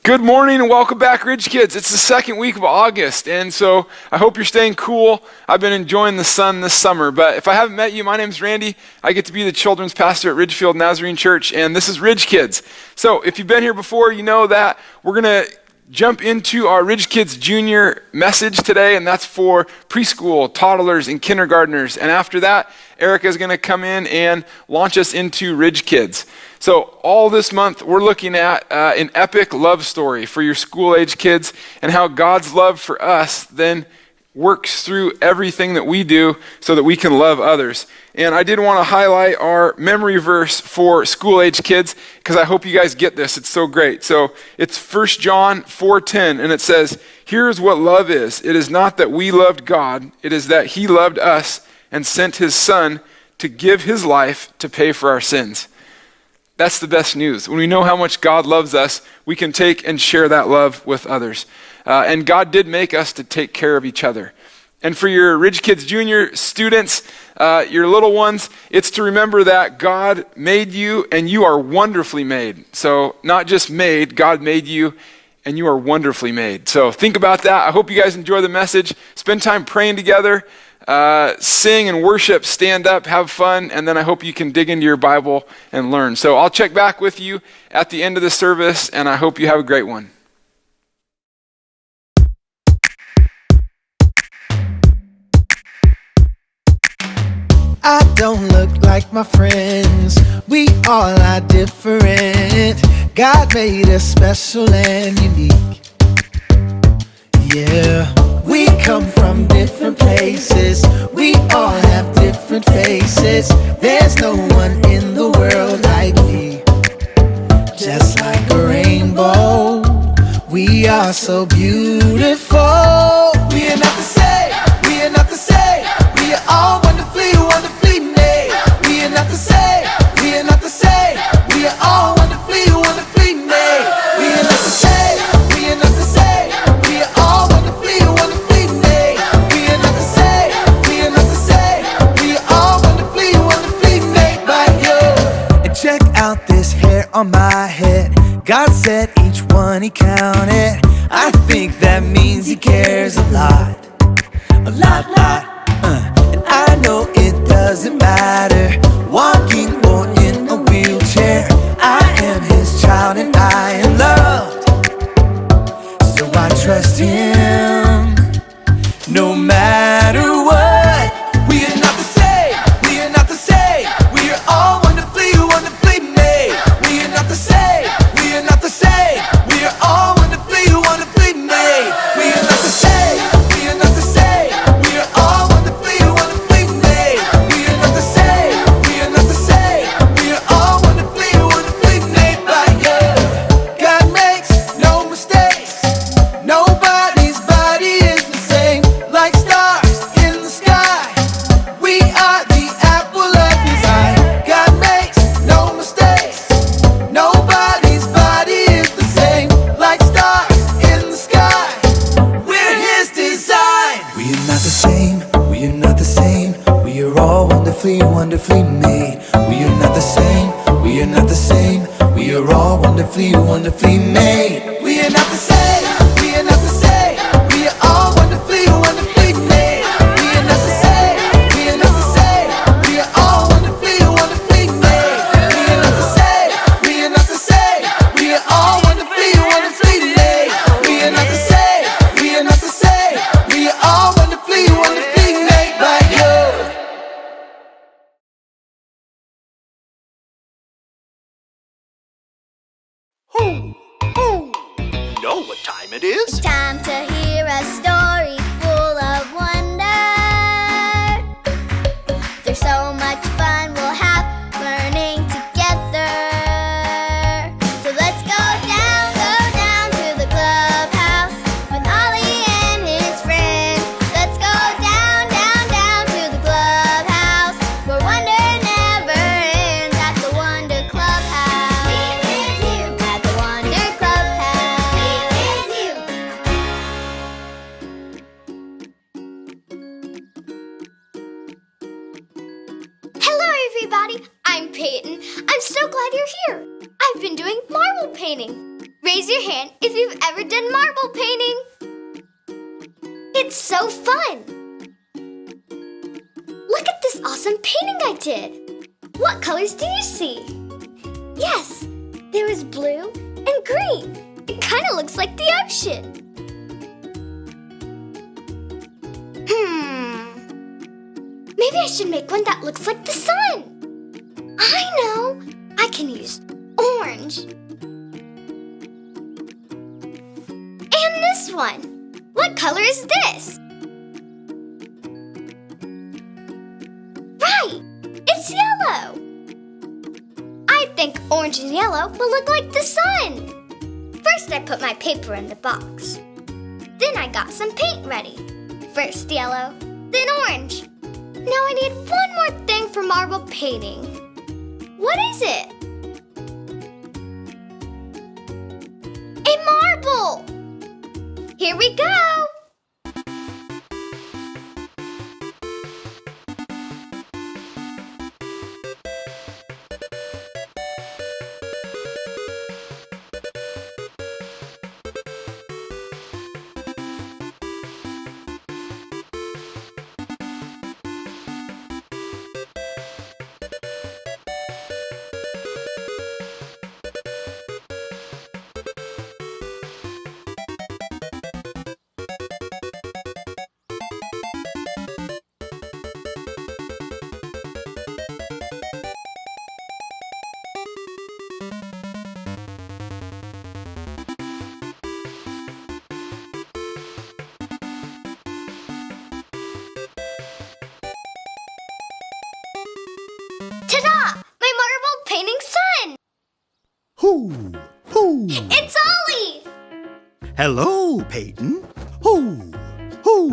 Good morning and welcome back, Ridgekids. It's the second week of August, and so I hope you're staying cool. I've been enjoying the sun this summer, but if I haven't met you, my name's Randy. I get to be the children's pastor at Ridgefield Nazarene Church, and this is Ridgekids. So if you've been here before, you know that we're going to jump into our Ridgekids Junior message today, and that's for preschool, toddlers, and kindergartners. And after that, Erica's going to come in and launch us into Ridgekids. So all this month, we're looking at an epic love story for your school-age kids and how God's love for us then works through everything that we do so that we can love others. And I did want to highlight our memory verse for school-age kids because I hope you guys get this. It's so great. So it's 1 John 4:10, and it says, "Here's what love is. It is not that we loved God. It is that he loved us and sent his son to give his life to pay for our sins." That's the best news. When we know how much God loves us, we can take and share that love with others. And God did make us to take care of each other. And for your Ridgekids Junior students, your little ones, it's to remember that God made you and you are wonderfully made. So not just made, God made you and you are wonderfully made. So think about that. I hope you guys enjoy the message. Spend time praying together. Sing and worship, stand up, have fun, and then I hope you can dig into your Bible and learn. So I'll check back with you at the end of the service, and I hope you have a great one. I don't look like my friends. We all are different. God made us special and unique. Yeah. We come from different places. We all have different faces. There's no one in the world like me. Just like a rainbow, we are so beautiful. We are not the same. We are not the same. We are all wonderfully, wonderfully made. We are not the same. We are not the same. We are all wonderfully, wonderfully made. We are not the same. We are not the same. We are all wonderfully, wonderfully made. We are not the same. We are not the same. We are all wonderfully, wonderfully made by you. And check out this hair on my head. God said each one he counted. I think that means he cares a lot. A lot, lot. And I know it doesn't matter. Walking or in a wheelchair, I am his child and I am loved. So I trust him, no matter what. We are not the same. We are not the same. We are all wonderfully, wonderfully made. We are not the same. We are not the same. We are all wonderfully, wonderfully made. We are not the same. We are not the same. We are all wonderfully, wonderfully made. We are not the same. We are not the same. We are all wonderfully, wonderfully made by you. God makes no mistakes. Nobody's body is the same. Like stars in the sky, we are the apple of his eye. God makes no mistakes. Nobody's body is the same. Like stars in the sky, we're his design. We are not the same. We are not the same. We are all wonderfully, wonderfully made. We are not the same. We are not the same. We are all wonderfully, wonderfully made. We are not the same. We are not the same. We are all wonderfully, wonderfully made. We are not the same. We are not the same. We are all wonderfully, wonderfully made. We are not the same. We are not the same. We are all wonderfully, wonderfully made. We are not the same. We are not the same. We are all wonderfully, wonderfully made by you. You know what time it is? It's time to hear a story full of wonder. There's so much fun we'll have learning together. So let's go down to the clubhouse with Ollie and his friends. Let's go down to the clubhouse where wonder never ends at the Wonder Clubhouse. At the Wonder Clubhouse. Hello everybody, I'm Peyton. I'm so glad you're here. I've been doing marble painting. Raise your hand if you've ever done marble painting. It's so fun. Look at this awesome painting I did. What colors do you see? Yes, there is blue and green. It kind of looks like the ocean. Maybe I should make one that looks like the sun. I know. I can use orange. And this one. What color is this? Right, it's yellow. I think orange and yellow will look like the sun. First, I put my paper in the box. Then I got some paint ready. First yellow, then orange. Now I need one more thing for marble painting. What is it? A marble! Here we go! Ta-da! My marble painting sun! Hoo! Hoo! It's Ollie! Hello, Peyton. Hoo! Hoo!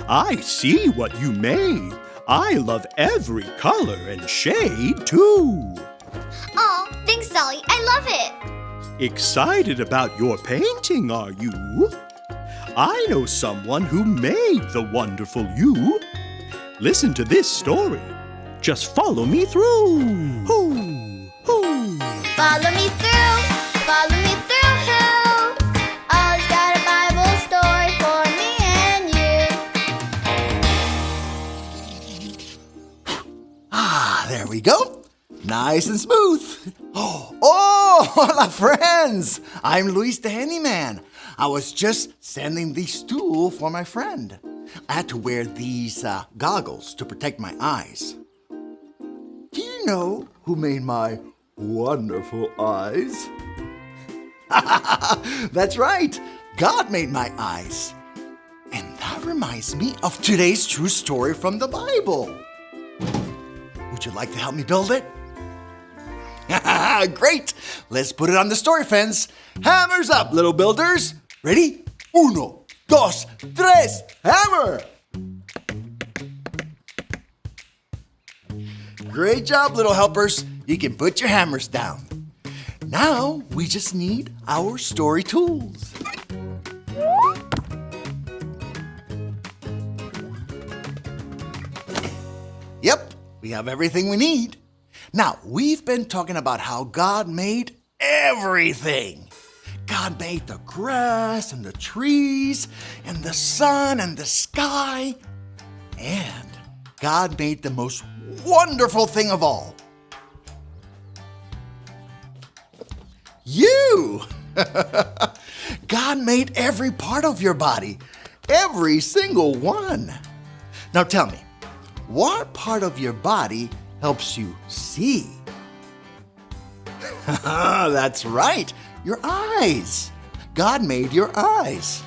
I see what you made. I love every color and shade, too. Aw, thanks, Ollie. I love it. Excited about your painting, are you? I know someone who made the wonderful you. Listen to this story. Just follow me through. Hoo! Hoo! Follow me through, follow me through, who? Ollie's got a Bible story for me and you. Ah, there we go. Nice and smooth. Oh, hola, friends. I'm Luis the Handyman. I was just sanding the stool for my friend. I had to wear these goggles to protect my eyes. Do you know who made my wonderful eyes? That's right. God made my eyes. And that reminds me of today's true story from the Bible. Would you like to help me build it? Great! Let's put it on the story fence. Hammers up, little builders. Ready? Uno, dos, tres, hammer! Great job, little helpers. You can put your hammers down. Now we just need our story tools. Yep, we have everything we need. Now, we've been talking about how God made everything. God made the grass and the trees and the sun and the sky. And God made the most wonderful thing of all. You! God made every part of your body. Every single one. Now tell me, what part of your body helps you see? That's right, your eyes. God made your eyes.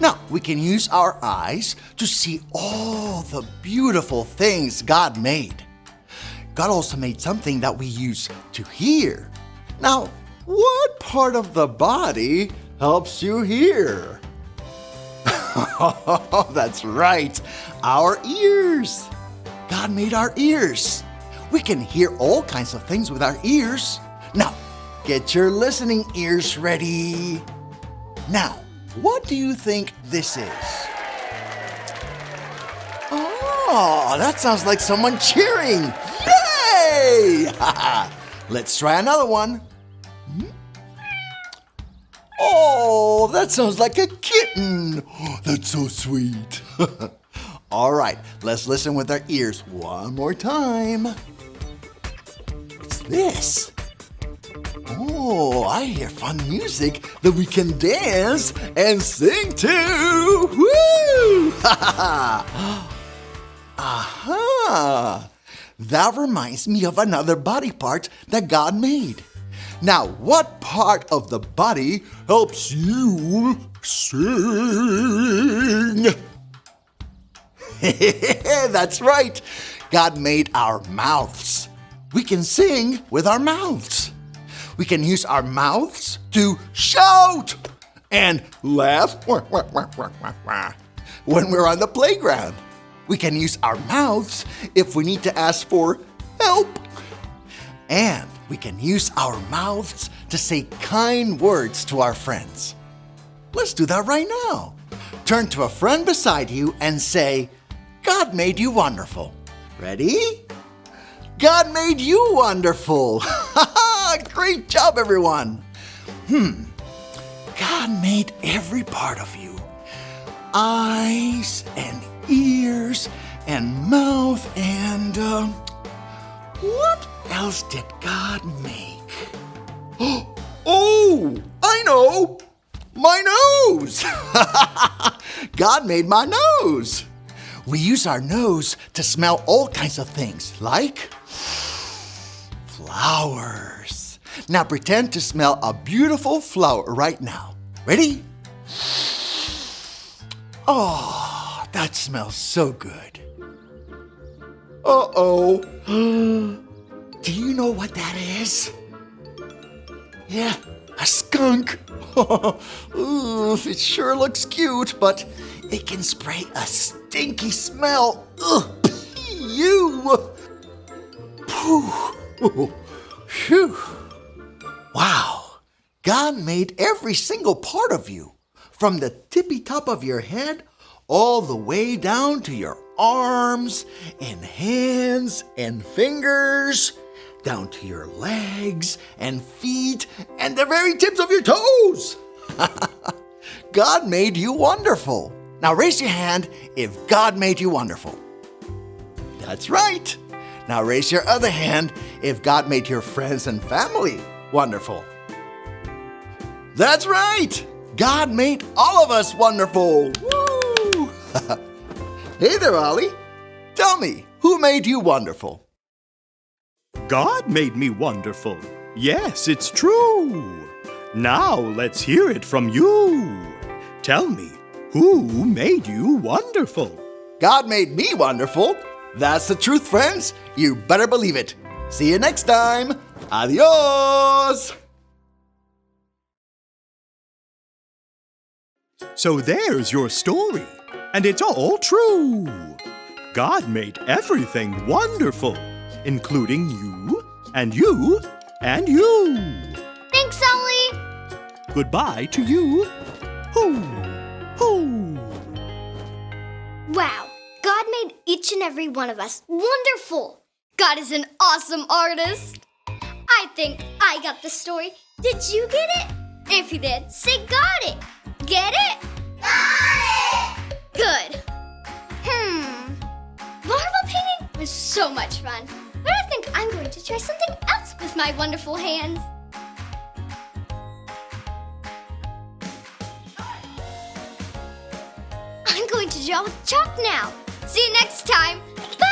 Now, we can use our eyes to see all the beautiful things God made. God also made something that we use to hear. Now, what part of the body helps you hear? That's right, our ears. God made our ears. We can hear all kinds of things with our ears. Now, get your listening ears ready. Now, what do you think this is? Oh, that sounds like someone cheering. Yay! Let's try another one. Oh, that sounds like a kitten. That's so sweet. All right, let's listen with our ears one more time. What's this? Oh, I hear fun music that we can dance and sing to. Woo! Aha! That reminds me of another body part that God made. Now, what part of the body helps you sing? That's right. God made our mouths. We can sing with our mouths. We can use our mouths to shout and laugh when we're on the playground. We can use our mouths if we need to ask for help. And we can use our mouths to say kind words to our friends. Let's do that right now. Turn to a friend beside you and say, God made you wonderful. Ready? God made you wonderful. Great job, everyone. God made every part of you. Eyes and ears and mouth and what else did God make? Oh, I know. My nose. God made my nose. We use our nose to smell all kinds of things, like flowers. Now pretend to smell a beautiful flower right now. Ready? Oh, that smells so good. Uh-oh. Do you know what that is? Yeah, a skunk. Ooh, it sure looks cute, but it can spray a stinky smell. Ugh, you. Phew. Wow. God made every single part of you, from the tippy top of your head all the way down to your arms and hands and fingers, down to your legs and feet and the very tips of your toes. God made you wonderful. Now raise your hand if God made you wonderful. That's right. Now raise your other hand if God made your friends and family wonderful. That's right. God made all of us wonderful. Woo! Hey there, Ollie. Tell me, who made you wonderful? God made me wonderful. Yes, it's true. Now let's hear it from you. Tell me, who made you wonderful? God made me wonderful. That's the truth, friends. You better believe it. See you next time. Adios. So there's your story, and it's all true. God made everything wonderful, including you, and you, and you. Thanks, Ollie. Goodbye to you. Hoo, hoo. Wow, God made each and every one of us wonderful. God is an awesome artist. I think I got the story. Did you get it? If you did, say got it. Get it? Got it! Good. Marble painting was so much fun. But I think I'm going to try something else with my wonderful hands. I'm going to draw with chalk now. See you next time. Bye!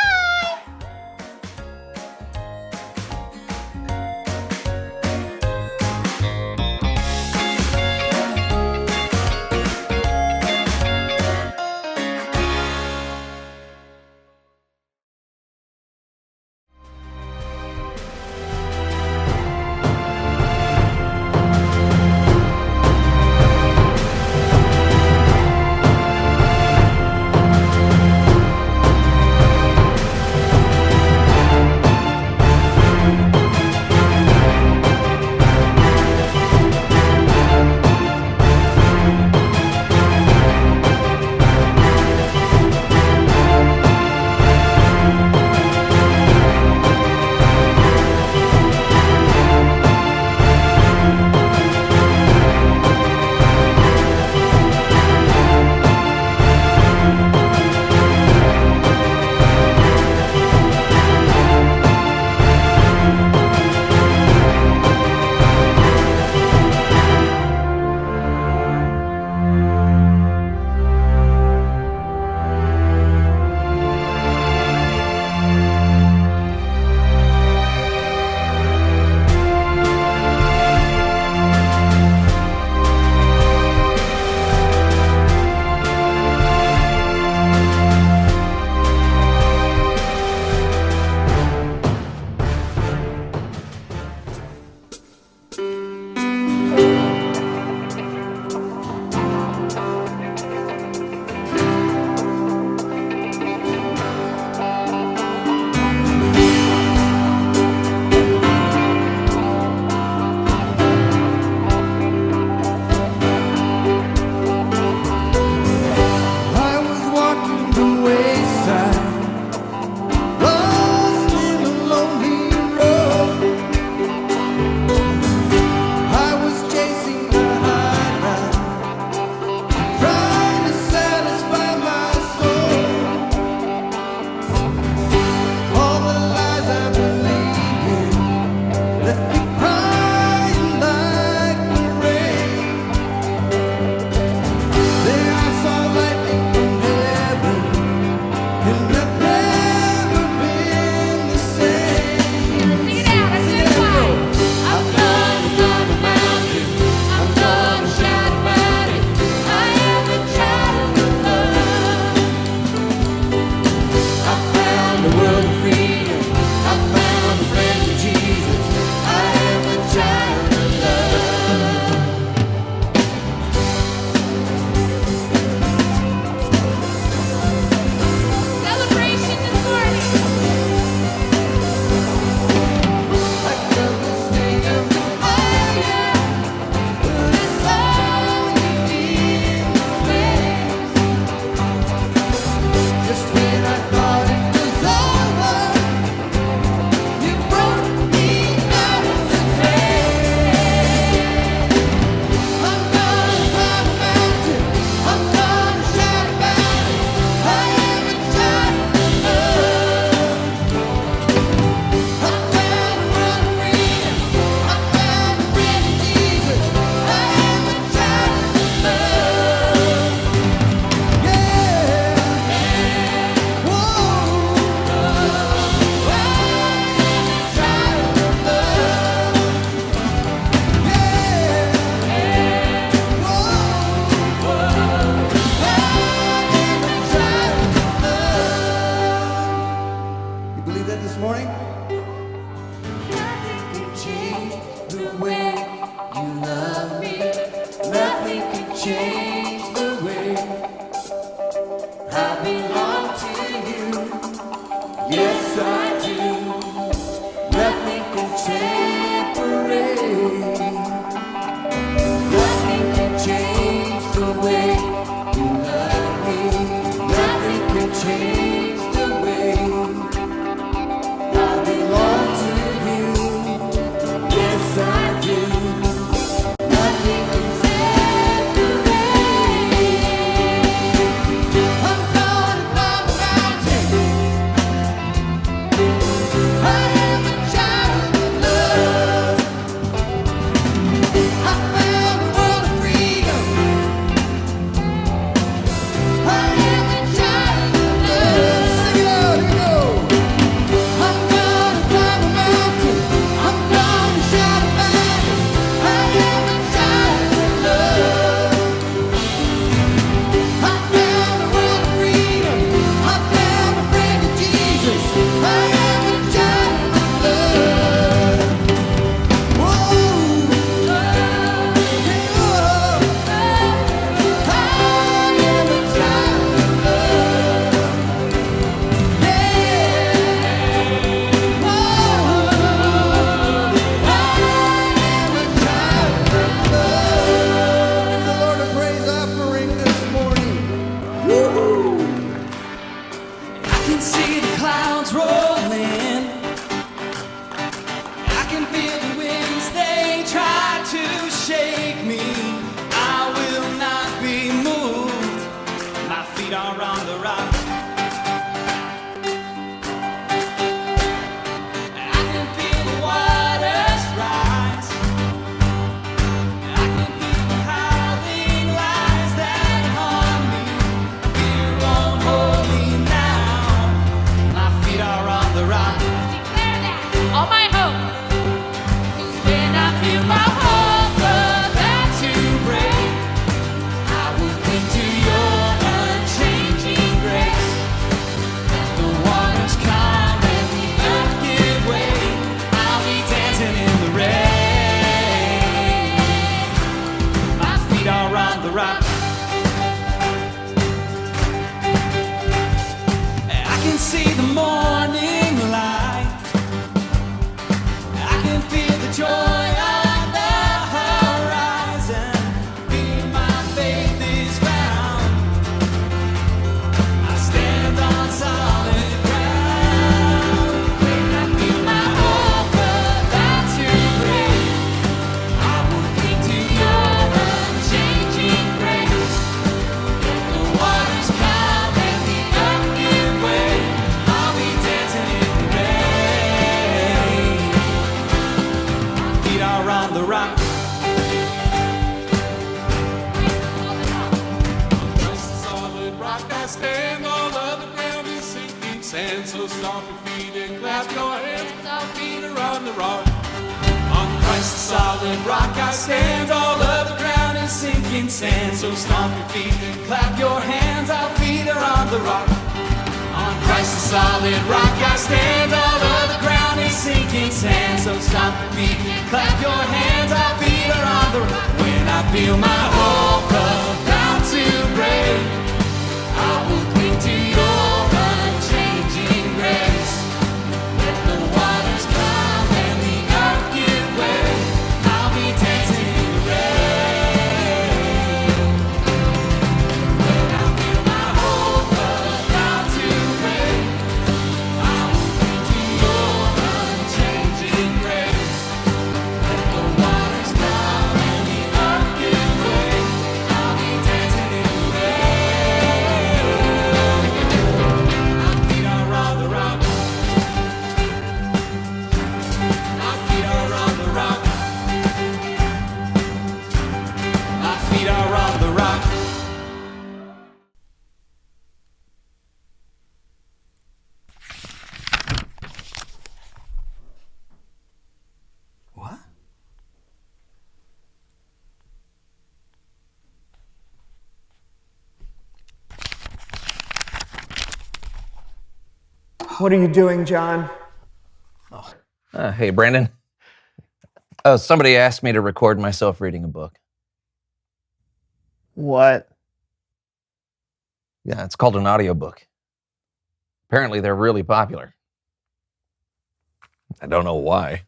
on the rock. On Christ the solid rock I stand. All of the ground is sinking sand. So stomp your feet and clap your hands. Our feet are on the rock. On Christ the solid rock I stand. All of the ground is sinking sand. So stomp your feet and clap your hands. Our feet are on the rock. When I feel my hope about to break, I will cling to your unchanging grace. Let the waters come and the earth give way. I'll be dancing in the rain. When I feel my hope about to break, I will cling to your unchanging grace. Let the waters come and the earth give way. I'll be dancing in the rain. My feet are on the rock. My feet are on the rock. My feet are on the rock. What? What are you doing, John? Hey, Brandon. Somebody asked me to record myself reading a book. What? Yeah, it's called an audiobook. Apparently, they're really popular. I don't know why.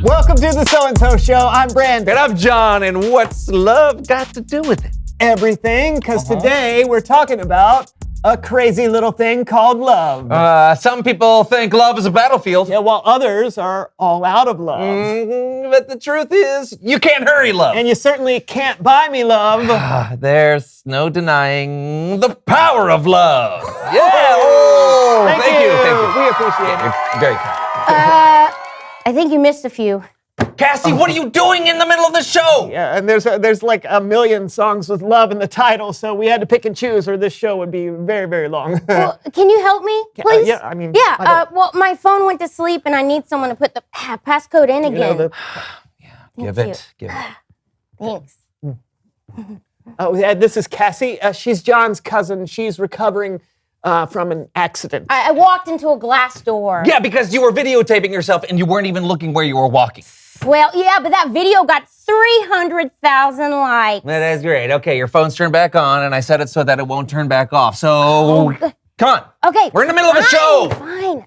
Welcome to the So-and-So Show. I'm Brandon. And I'm John, and what's love got to do with it? Everything, because today we're talking about a crazy little thing called love. Some people think love is a battlefield. Yeah, while others are all out of love. But the truth is, you can't hurry love. And you certainly can't buy me love. There's no denying the power of love. Yeah. Oh, Thank you. We appreciate it. You're very kind. I think you missed a few. Cassie, what are you doing in the middle of the show? Yeah, and there's like a million songs with love in the title, so we had to pick and choose, or this show would be very, very long. Well, can you help me, please? Yeah, I mean, Yeah, I don't- well, my phone went to sleep and I need someone to put the passcode in you know, again. Give Thank it. Thanks. Oh, yeah, this is Cassie. She's John's cousin. She's recovering from an accident. I walked into a glass door. Yeah, because you were videotaping yourself and you weren't even looking where you were walking. Well, yeah, but that video got 300,000 likes. That is great. Okay, your phone's turned back on, and I set it so that it won't turn back off. So, come on. Okay. We're in the middle of a show. Fine.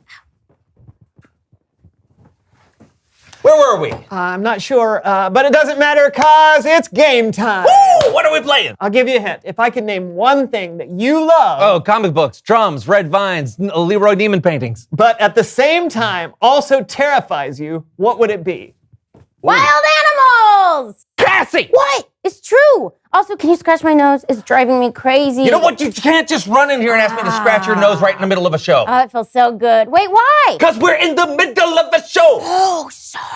Where were we? I'm not sure, but it doesn't matter because it's game time. Woo! What are we playing? I'll give you a hint. If I could name one thing that you love, Oh, comic books, drums, red vines, Leroy Neiman paintings. but at the same time also terrifies you, what would it be? Wild animals! Cassie! What? It's true. Also, can you scratch my nose? It's driving me crazy. You know what? You can't just run in here and ask me to scratch your nose right in the middle of a show. Oh, it feels so good. Wait, why? Because we're in the middle of a show. Oh, sorry.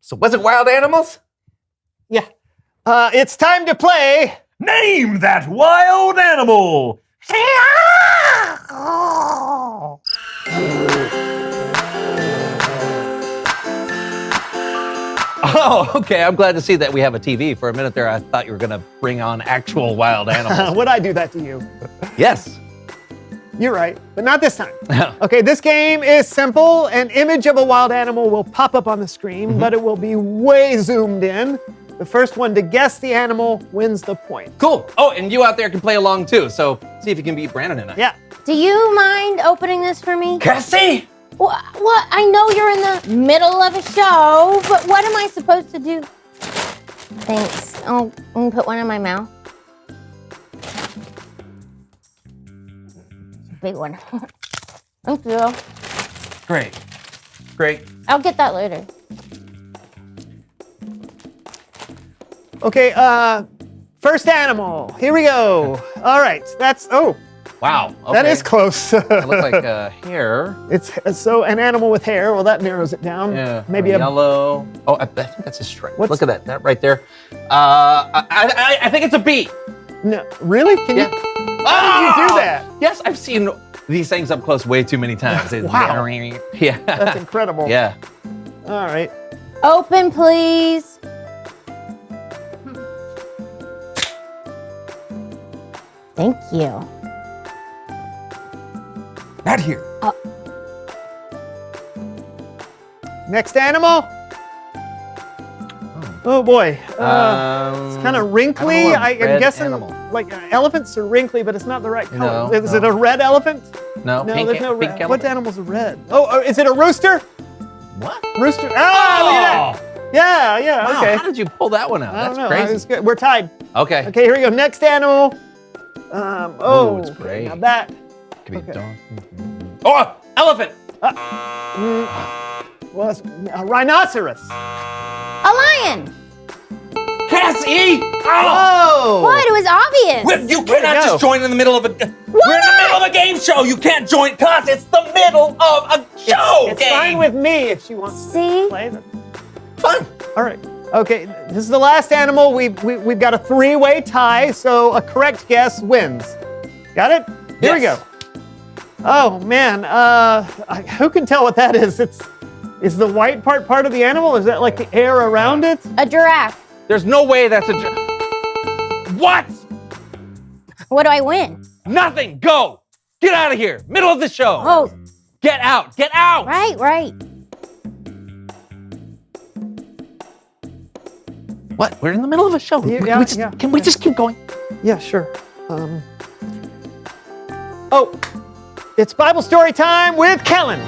So was it wild animals? Yeah. It's time to play. Name that wild animal! Oh, okay. I'm glad to see that we have a TV. For a minute there, I thought you were going to bring on actual wild animals. Would I do that to you? Yes. You're right, but not this time. Okay, this game is simple. An image of a wild animal will pop up on the screen, but it will be way zoomed in. The first one to guess the animal wins the point. Cool. Oh, and you out there can play along too. So see if you can beat Brandon and I. Yeah. Do you mind opening this for me? Cassie! What? I know you're in the middle of a show, but what am I supposed to do? Thanks. Oh, I'm gonna put one in my mouth. Big one. Thank you. Great. Great. I'll get that later. Okay, First animal. Here we go. All right. That's, Wow. Okay. that is close. It looks like hair. It's so an animal with hair. Well, that narrows it down. Yeah. Maybe a yellow. Oh, I think that's a stripe. What's- Look at that. That right there. I think it's a bee. No, really? Can Yeah. How did you do that? Yes, I've seen these things up close way too many times. Wow. Yeah. That's incredible. Yeah. All right. Open, please. Thank you. Not here. Next animal. Oh boy. It's kind of wrinkly. I'm guessing like elephants are wrinkly, but it's not the right color. No, Is it a red elephant? No. No, Pink, there's no pink red. elephant. What animal's a red? Oh, is it a rooster? What? Rooster. Ah, look at that. Yeah, Wow, okay. how did you pull that one out? I don't That's know. crazy. Good. We're tied. Okay. Okay, here we go. Next animal. Ooh, it's great. Now that. Could be Okay. dog. Oh, elephant. Well, it's a rhinoceros. A lion. Cassie! Oh! What? It was obvious. Well, you Way to cannot go. just join in the middle of a. We're in the middle of a game show. You can't join because it's the middle of a show. It's fine with me if she wants See? to play. Fine. All right. Okay, this is the last animal. We've got a three-way tie, so a correct guess wins. Got it? Here we go. Yes. Oh man, who can tell what that is? Is the white part of the animal? Is that like the air around it? A giraffe. There's no way that's a. What? What do I win? Nothing. Go. Get out of here. Middle of the show. Oh, Get out. Get out. right. What? We're in the middle of a show. Can we just keep going? Yeah, sure. It's Bible story time with Kellen.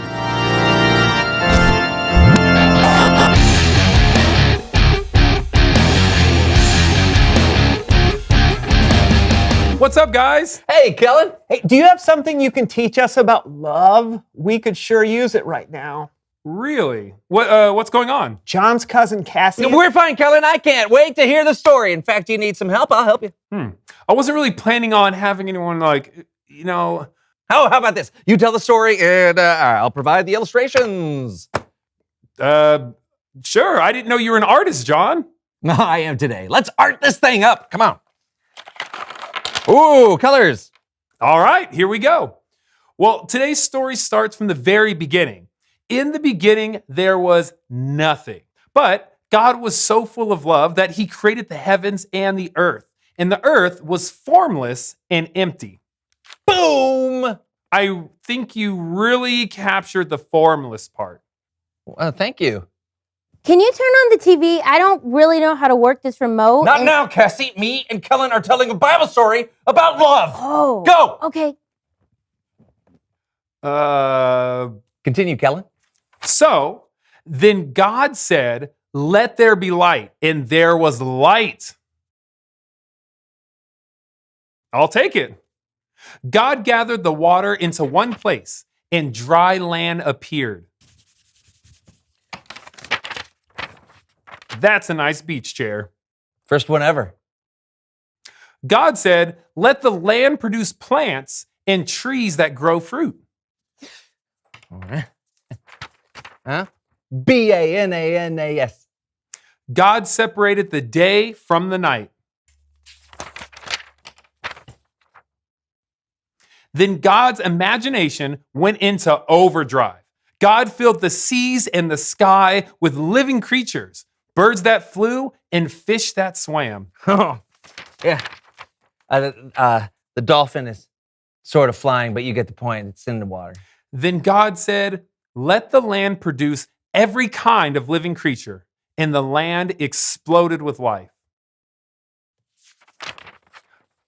What's up, guys? Hey, Kellen. Hey, do you have something you can teach us about love? We could sure use it right now. Really? What's going on? John's cousin Cassie. We're fine, Kellen. I can't wait to hear the story. In fact, you need some help. I'll help you. I wasn't really planning on having anyone How about this? You tell the story and I'll provide the illustrations. Sure. I didn't know you were an artist, John. I am today. Let's art this thing up. Come on. Ooh, colors. All right, here we go. Well, today's story starts from the very beginning. In the beginning, there was nothing. But God was so full of love that he created the heavens and the earth. And the earth was formless and empty. Boom. I think you really captured the formless part. Thank you. Can you turn on the TV? I don't really know how to work this remote. Not now, Cassie. Me and Kellen are telling a Bible story about love. Oh. Go. Okay. Continue, Kellen. So then God said, "Let there be light," and there was light. I'll take it. God gathered the water into one place, and dry land appeared. That's a nice beach chair. First one ever. God said, "Let the land produce plants and trees that grow fruit." All right. Huh? BANANAS. God separated the day from the night. Then God's imagination went into overdrive. God filled the seas and the sky with living creatures, birds that flew and fish that swam. Oh, yeah. The dolphin is sort of flying, but you get the point. It's in the water. Then God said, "Let the land produce every kind of living creature," and the land exploded with life.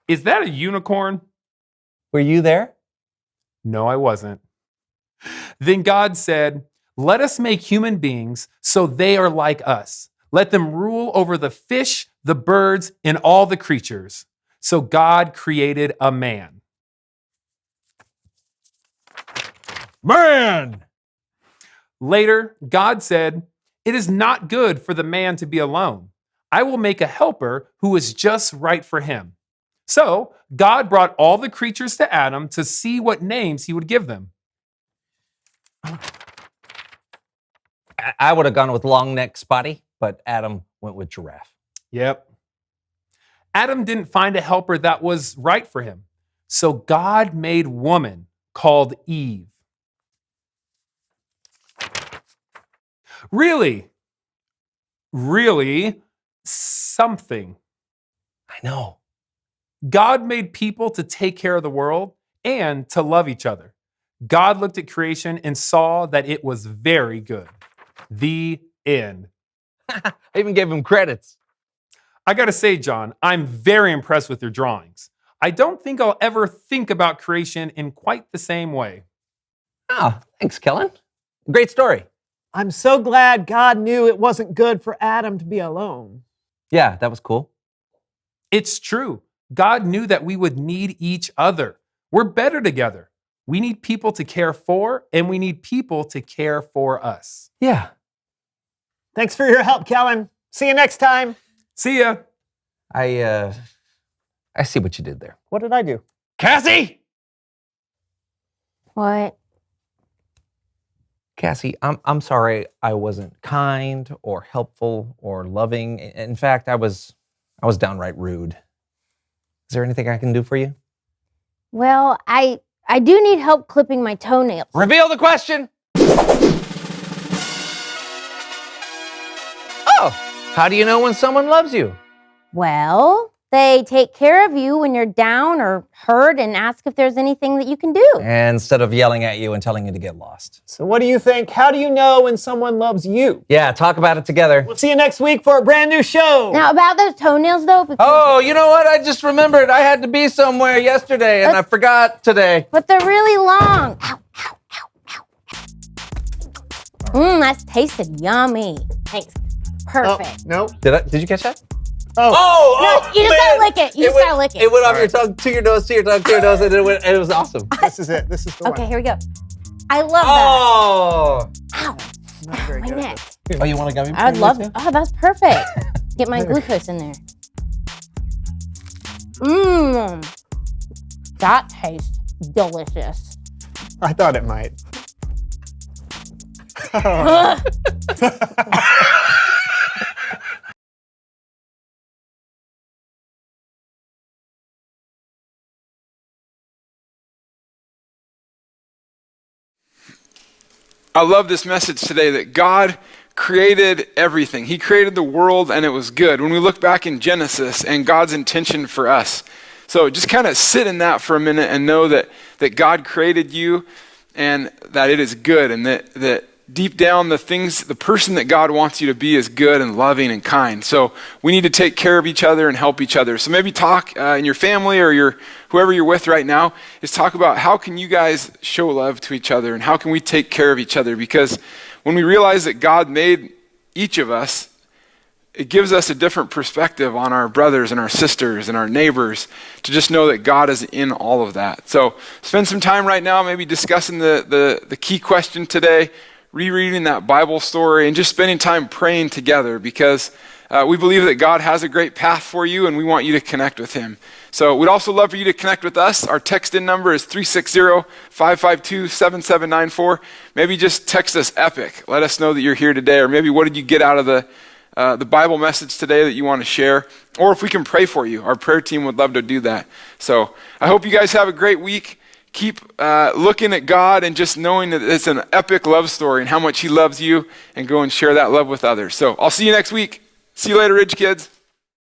Is that a unicorn? Were you there? No, I wasn't. Then God said, "Let us make human beings so they are like us. Let them rule over the fish, the birds, and all the creatures." So God created a man. Man! Later, God said, "It is not good for the man to be alone. I will make a helper who is just right for him. So God brought all the creatures to Adam to see what names he would give them. I would have gone with long neck Spotty, but Adam went with giraffe. Yep. Adam didn't find a helper that was right for him. So God made woman called Eve. Really something. I know. God made people to take care of the world and to love each other. God looked at creation and saw that it was very good. The end. I even gave him credits. I gotta say, John, I'm very impressed with your drawings. I don't think I'll ever think about creation in quite the same way. Oh, thanks, Kellen. Great story. I'm so glad God knew it wasn't good for Adam to be alone. Yeah, that was cool. It's true. God knew that we would need each other. We're better together. We need people to care for, and we need people to care for us. Yeah. Thanks for your help, Kellen. See you next time. See ya. I see what you did there. What did I do? Cassie! What? Cassie, I'm sorry I wasn't kind or helpful or loving. In fact, I was downright rude. Is there anything I can do for you? Well, I do need help clipping my toenails. Reveal the question. Oh, how do you know when someone loves you? Well, they take care of you when you're down or hurt and ask if there's anything that you can do. Instead of yelling at you and telling you to get lost. So what do you think? How do you know when someone loves you? Yeah, talk about it together. We'll see you next week for a brand new show. Now, about those toenails, though. Oh, you know what? I just remembered I had to be somewhere yesterday and I forgot today. But they're really long. Ow, ow, ow, ow. That tasted yummy. Thanks. Perfect. No. Did you catch that? Oh. No, you just gotta lick it. You just gotta lick it. It went off your tongue to your nose, to your tongue, to your nose, and it was awesome. This is it. This is the one. Okay, here we go. I love Oh. that. Ow. Not very My good. neck. Oh, you want a gummy? I'd love it. Oh, that's perfect. Get my glucose in there. That tastes delicious. I thought it might. I love this message today that God created everything. He created the world and it was good. When we look back in Genesis and God's intention for us. So just kind of sit in that for a minute and know that God created you and that it is good, and that deep down the person that God wants you to be is good and loving and kind. So we need to take care of each other and help each other. So maybe talk in your family or whoever you're with right now, is talk about how can you guys show love to each other and how can we take care of each other? Because when we realize that God made each of us, it gives us a different perspective on our brothers and our sisters and our neighbors to just know that God is in all of that. So spend some time right now maybe discussing the key question today, rereading that Bible story, and just spending time praying together, because we believe that God has a great path for you and we want you to connect with him. So we'd also love for you to connect with us. Our text-in number is 360-552-7794. Maybe just text us EPIC. Let us know that you're here today, or maybe what did you get out of the Bible message today that you want to share, or if we can pray for you. Our prayer team would love to do that. So I hope you guys have a great week. Keep looking at God and just knowing that it's an epic love story and how much he loves you, and go and share that love with others. So I'll see you next week. See you later, Ridgekids.